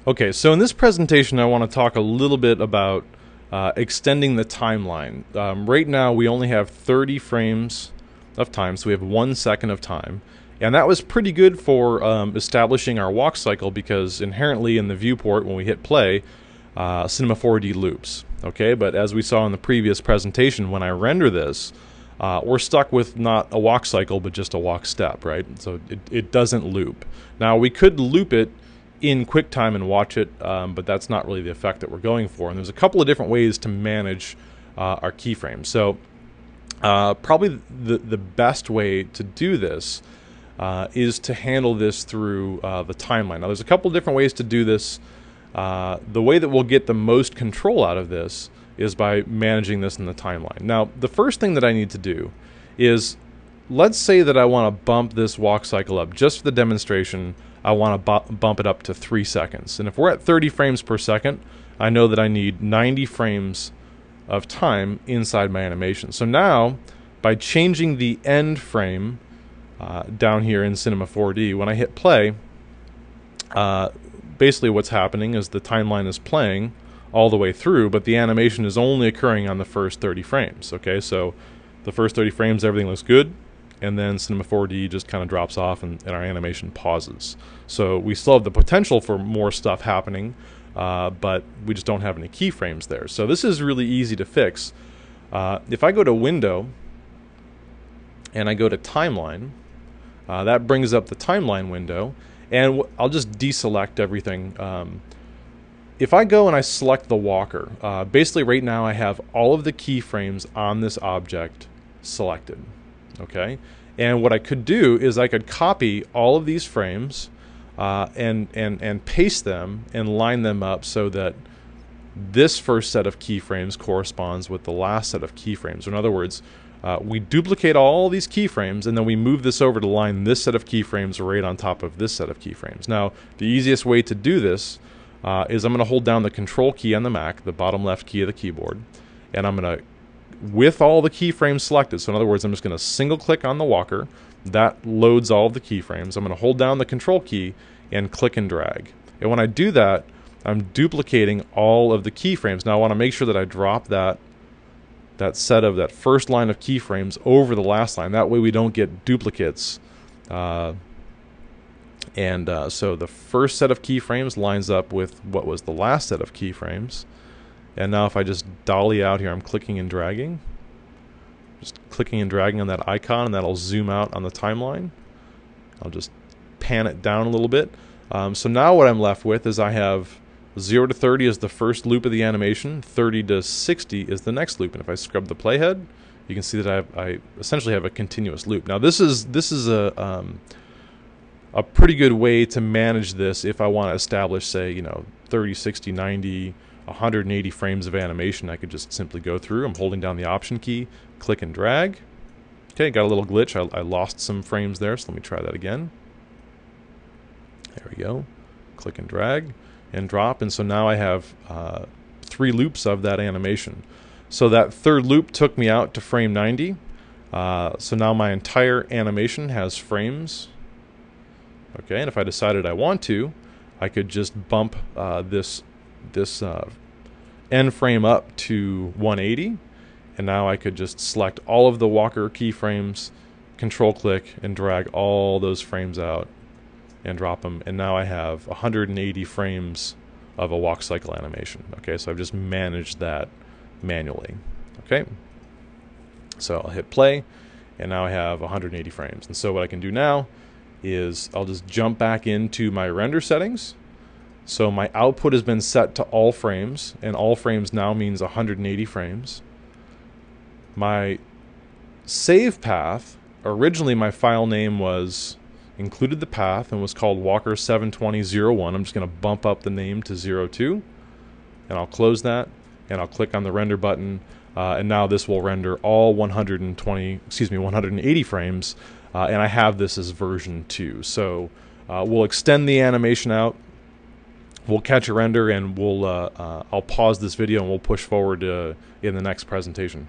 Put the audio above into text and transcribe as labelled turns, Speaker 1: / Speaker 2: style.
Speaker 1: Okay, so in this presentation I want to talk a little bit about extending the timeline. Right now we only have 30 frames of time, so we have 1 second of time. And that was pretty good for establishing our walk cycle, because inherently in the viewport when we hit play, Cinema 4D loops. Okay, but as we saw in the previous presentation, when I render this, we're stuck with not a walk cycle but just a walk step, right? So it doesn't loop. Now we could loop it in QuickTime and watch it, but that's not really the effect that we're going for. And there's a couple of different ways to manage our keyframes. So probably the best way to do this is to handle this through the timeline. Now there's a couple of different ways to do this. The way that we'll get the most control out of this is by managing this in the timeline. Now the first thing that I need to do is, let's say that I want to bump this walk cycle up. Just for the demonstration, I want to bump it up to 3 seconds. And if we're at 30 frames per second, I know that I need 90 frames of time inside my animation. So now, by changing the end frame down here in Cinema 4D, when I hit play, basically what's happening is the timeline is playing all the way through, but the animation is only occurring on the first 30 frames. Okay, so the first 30 frames, everything looks good, and then Cinema 4D just kind of drops off and our animation pauses. So we still have the potential for more stuff happening, but we just don't have any keyframes there. So this is really easy to fix. If I go to Window and I go to Timeline, that brings up the timeline window, and I'll just deselect everything. If I go and I select the walker, basically right now I have all of the keyframes on this object selected. Okay, and what I could do is I could copy all of these frames and paste them and line them up so that this first set of keyframes corresponds with the last set of keyframes. In other words, we duplicate all these keyframes and then we move this over to line this set of keyframes right on top of this set of keyframes. Now, the easiest way to do this is I'm going to hold down the Control key on the Mac, the bottom left key of the keyboard, and I'm going to, with all the keyframes selected, so in other words, I'm just going to single click on the walker. That loads all of the keyframes. I'm going to hold down the Control key and click and drag. And when I do that, I'm duplicating all of the keyframes. Now I want to make sure that I drop that that first line of keyframes over the last line. That way we don't get duplicates. So the first set of keyframes lines up with what was the last set of keyframes. And now if I just dolly out here, I'm clicking and dragging. Just clicking and dragging on that icon, and that'll zoom out on the timeline. I'll just pan it down a little bit. So now what I'm left with is I have 0 to 30 is the first loop of the animation, 30 to 60 is the next loop. And if I scrub the playhead, you can see that I essentially have a continuous loop. Now this is a pretty good way to manage this if I want to establish, say, 30, 60, 90, 180 frames of animation. I could just simply go through. I'm holding down the Option key, click and drag. Okay, got a little glitch. I lost some frames there, so let me try that again. There we go. Click and drag and drop, and so now I have 3 loops of that animation. So that third loop took me out to frame 90. So now my entire animation has frames. Okay, and if I decided I want to, I could just bump this end frame up to 180, and now I could just select all of the walker keyframes, Control click, and drag all those frames out and drop them, and now I have 180 frames of a walk cycle animation. Okay, so I've just managed that manually. Okay, so I'll hit play, and now I have 180 frames. And so what I can do now is I'll just jump back into my render settings. So my output has been set to all frames, and all frames now means 180 frames. My save path, originally my file name included the path and was called walker72001. I'm just going to bump up the name to 02, and I'll close that, and I'll click on the render button, and now this will render all 180 frames, and I have this as version 2. So we'll extend the animation out, we'll catch a render, and I'll pause this video and we'll push forward in the next presentation.